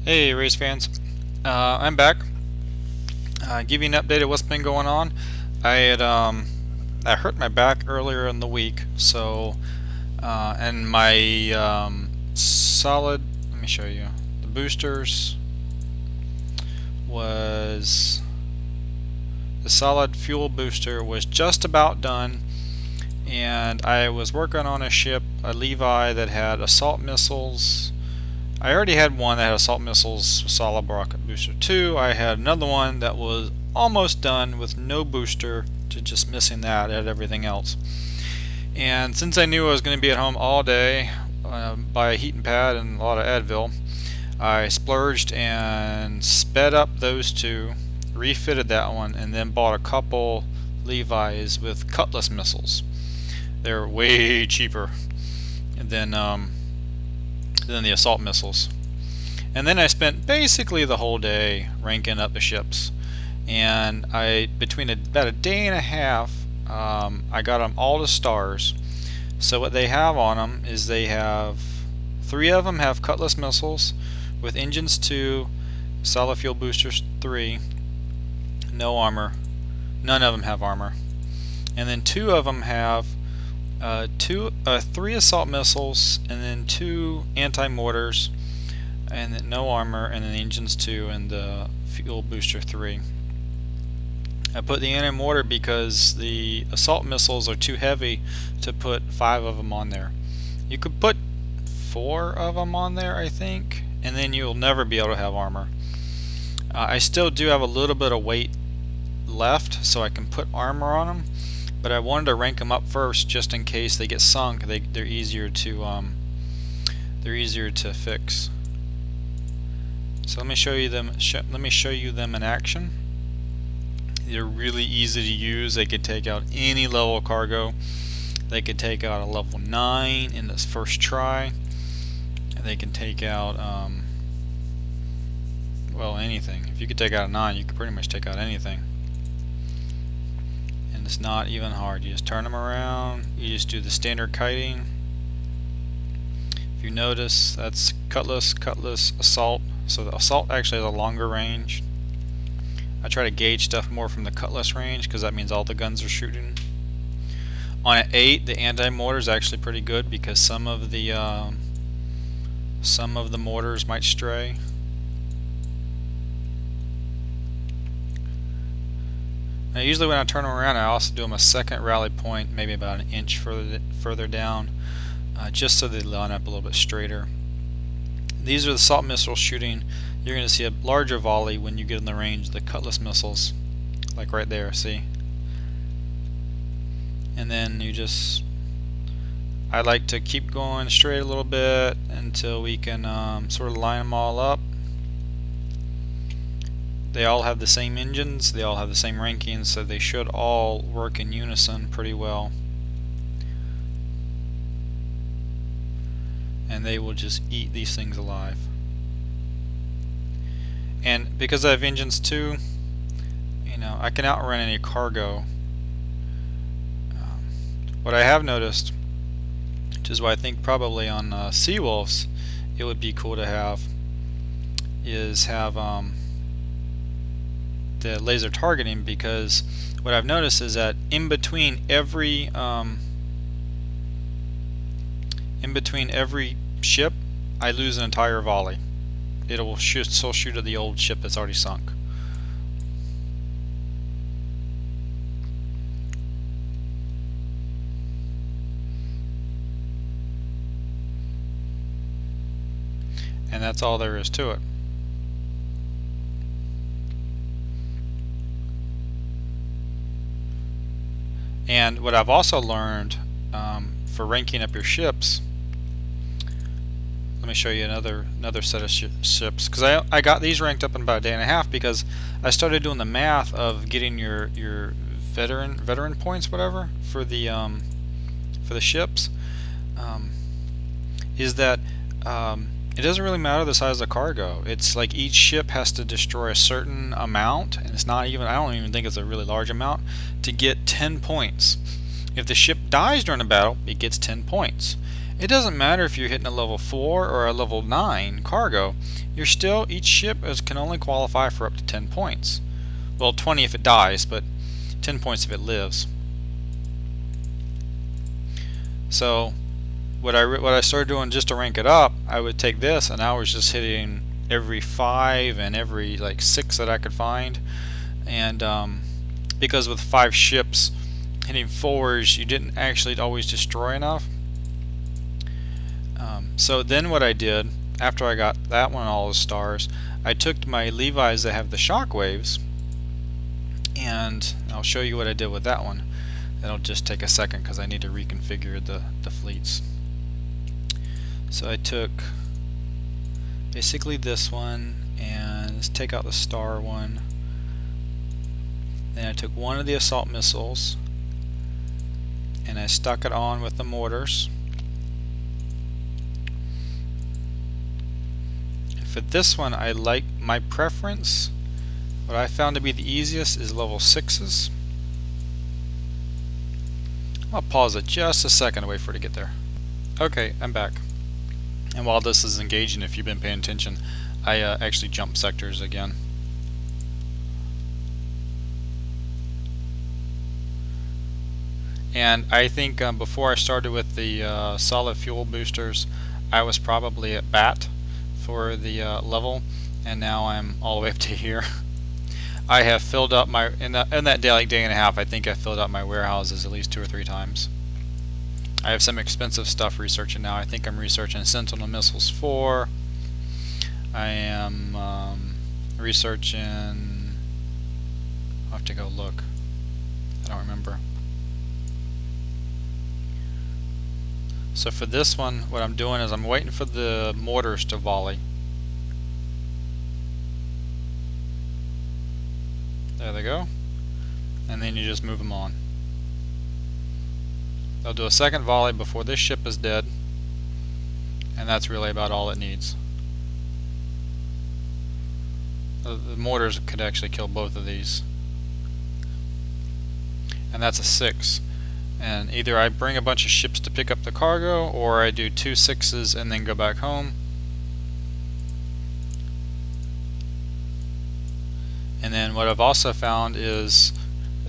Hey race fans, I'm back. Give you an update of what's been going on. I hurt my back earlier in the week, so and my solid. Let me show you. The boosters was the solid fuel booster was just about done, and I was working on a ship, a Levi that had assault missiles. I already had one that had assault missiles, solid rocket booster 2. I had another one that was almost done with no booster, to just missing that. It had everything else. And since I knew I was going to be at home all day, by a heating pad and a lot of Advil, I splurged and sped up those two, refitted that one, and then bought a couple Levi's with Cutlass missiles. They're way cheaper than the assault missiles. And then I spent basically the whole day ranking up the ships. And between about a day and a half, I got them all to stars. So what they have on them is they have 3 of them have Cutlass missiles with engines 2, solid fuel boosters 3, no armor. None of them have armor. And then 2 of them have 3 assault missiles, and then 2 anti-mortars, and then no armor, and then the engines 2 and the fuel booster 3. I put the anti-mortar because the assault missiles are too heavy to put 5 of them on there. You could put 4 of them on there, I think, and then you'll never be able to have armor. I still do have a little bit of weight left, so I can put armor on them, but I wanted to rank them up first just in case they get sunk. They're easier to fix. So let me show you them. Let me show you them in action. They're really easy to use. They could take out any level of cargo. They could take out a level 9 in this first try. They can take out well, anything. If you could take out a 9, you could pretty much take out anything. And it's not even hard. You just turn them around. You just do the standard kiting. If you notice, that's Cutlass, Cutlass, Assault. So the Assault actually has a longer range. I try to gauge stuff more from the Cutlass range because that means all the guns are shooting. On an 8, the anti-mortar is actually pretty good because some of the mortars might stray. Now usually when I turn them around, I also do them a second rally point, maybe about an inch further down, just so they line up a little bit straighter. These are the assault missiles shooting. You're going to see a larger volley when you get in the range of the Cutlass missiles, like right there, see? And then I like to keep going straight a little bit until we can sort of line them all up. They all have the same engines, they all have the same rankings, so they should all work in unison pretty well. And they will just eat these things alive. And because I have engines too, you know, I can outrun any cargo. What I have noticed, which is why I think probably on Seawolves it would be cool to have, is have the laser targeting, because what I've noticed is that in between every ship I lose an entire volley. It will still shoot at the old ship that's already sunk. And that's all there is to it. And what I've also learned for ranking up your ships, let me show you another set of ships, because I got these ranked up in about a day and a half because I started doing the math of getting your veteran points, whatever, for the ships. Is that it doesn't really matter the size of the cargo. It's like each ship has to destroy a certain amount, and it's not even, I don't even think it's a really large amount, to get 10 points. If the ship dies during a battle, it gets 10 points. It doesn't matter if you're hitting a level 4 or a level 9 cargo, you're still, each ship can only qualify for up to 10 points. Well, 20 if it dies, but 10 points if it lives. So what I started doing just to rank it up, I would take this and I was just hitting every 5 and every like 6 that I could find. And because with 5 ships, hitting 4s, you didn't actually always destroy enough. So then what I did, after I got that one all the stars, I took my Levi's that have the shockwaves, and I'll show you what I did with that one. It'll just take a second because I need to reconfigure the fleets. So I took basically this one, and let's take out the star one. Then I took one of the assault missiles and I stuck it on with the mortars. And for this one, I like my preference. What I found to be the easiest is level 6s. I'll pause it just a second to wait for it to get there. Okay, I'm back. And while this is engaging, if you've been paying attention, I actually jumped sectors again. And I think before I started with the solid fuel boosters, I was probably at bat for the level, and now I'm all the way up to here. I have filled up my, in that day, like day and a half, I think I filled up my warehouses at least 2 or 3 times. I have some expensive stuff researching now. I think I'm researching Sentinel Missiles 4. I am researching, I'll have to go look. I don't remember. So for this one, what I'm doing is I'm waiting for the mortars to volley. There they go. And then you just move them on. They'll do a second volley before this ship is dead. And that's really about all it needs. The mortars could actually kill both of these. And that's a 6. And either I bring a bunch of ships to pick up the cargo, or I do 2 6s and then go back home. And then what I've also found is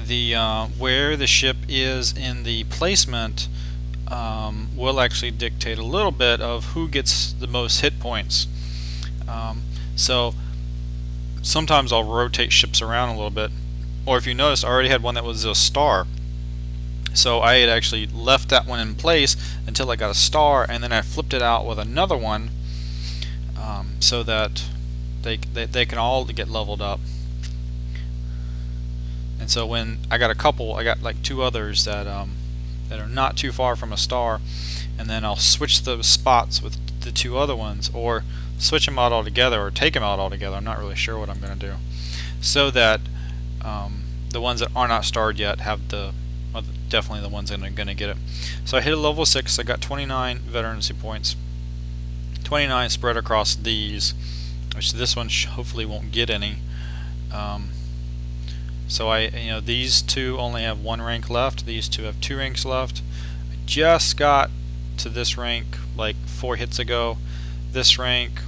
the where the ship is in the placement will actually dictate a little bit of who gets the most hit points. So sometimes I'll rotate ships around a little bit, or if you notice, I already had one that was a star. So I had actually left that one in place until I got a star, and then I flipped it out with another one so that they can all get leveled up. And so when I got a couple, I got like 2 others that that are not too far from a star, and then I'll switch the spots with the 2 other ones, or switch them out altogether, or take them out altogether. I'm not really sure what I'm going to do, so that the ones that are not starred yet have the definitely the ones that are going to get it. So I hit a level 6. I got 29 veterancy points, 29 spread across these, which this one hopefully won't get any. So these 2 only have 1 rank left. These 2 have 2 ranks left. I just got to this rank like 4 hits ago. This rank,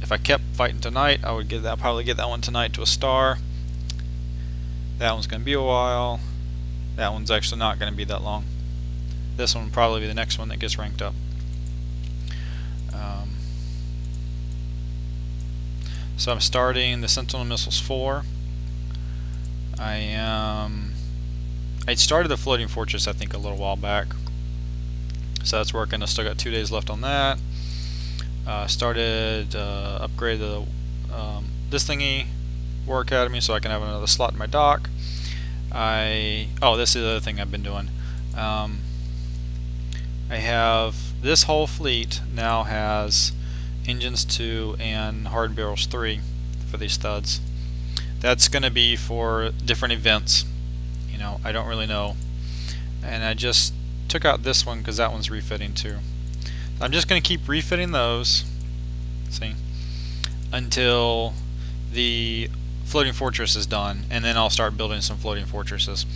if I kept fighting tonight, I would probably get that one tonight to a star. That one's going to be a while. That one's actually not going to be that long. This one will probably be the next one that gets ranked up. So I'm starting the Sentinel Missiles 4. I started the Floating Fortress, I think, a little while back. So that's working. I still got 2 days left on that. Started upgrade the this thingy, War Academy, so I can have another slot in my dock. This is the other thing I've been doing. I have this whole fleet now has engines 2 and hard barrels 3 for these studs. That's going to be for different events. I don't really know. And I just took out this one because that one's refitting too. So I'm just going to keep refitting those, see, until the Floating Fortress is done, and then I'll start building some floating fortresses.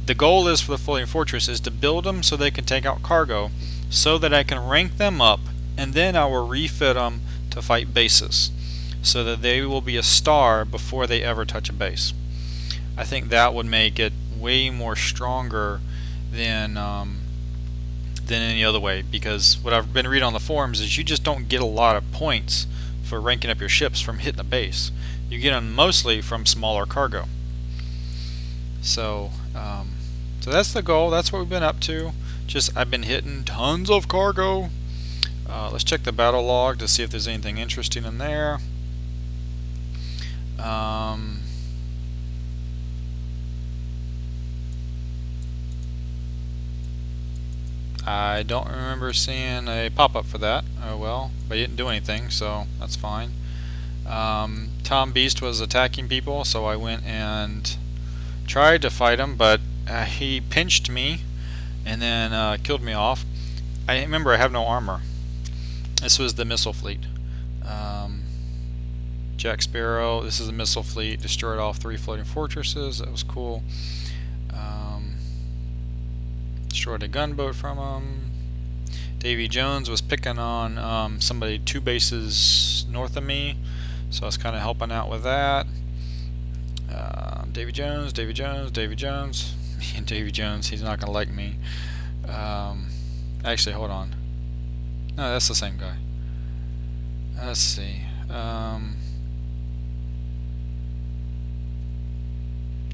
The goal is for the Floating Fortress is to build them so they can take out cargo, so that I can rank them up, and then I will refit them to fight bases, so that they will be a star before they ever touch a base. I think that would make it way more stronger than any other way, because what I've been reading on the forums is you just don't get a lot of points for ranking up your ships from hitting a base. You get them mostly from smaller cargo. So that's the goal. That's what we've been up to. Just I've been hitting tons of cargo. Let's check the battle log to see if there's anything interesting in there. I don't remember seeing a pop-up for that. Oh well, but he didn't do anything, so that's fine. Tom Beast was attacking people, so I went and tried to fight him, but he pinched me and then killed me off. I remember I have no armor. This was the missile fleet. Jack Sparrow, this is the missile fleet, destroyed off 3 floating fortresses. That was cool. Destroyed a gunboat from him. Davy Jones was picking on somebody 2 bases north of me, so I was kind of helping out with that. Davy Jones, Davy Jones, Davy Jones. And Davy Jones, he's not going to like me. Actually, hold on. No, that's the same guy. Let's see.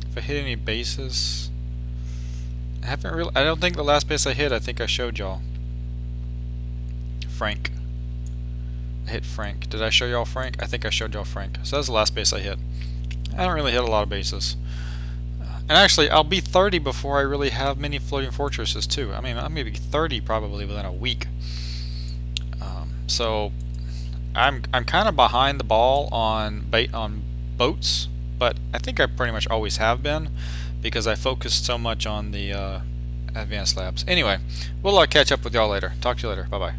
If I hit any bases, I don't think the last base I hit, I think I showed y'all. Frank. I hit Frank. Did I show y'all Frank? I think I showed y'all Frank. So that's the last base I hit. I don't really hit a lot of bases. And actually, I'll be 30 before I really have many floating fortresses too. I mean, I'm going to be 30 probably within a week. So I'm kind of behind the ball on boats, but I think I pretty much always have been, because I focused so much on the advanced labs. Anyway, we'll catch up with y'all later. Talk to you later. Bye bye.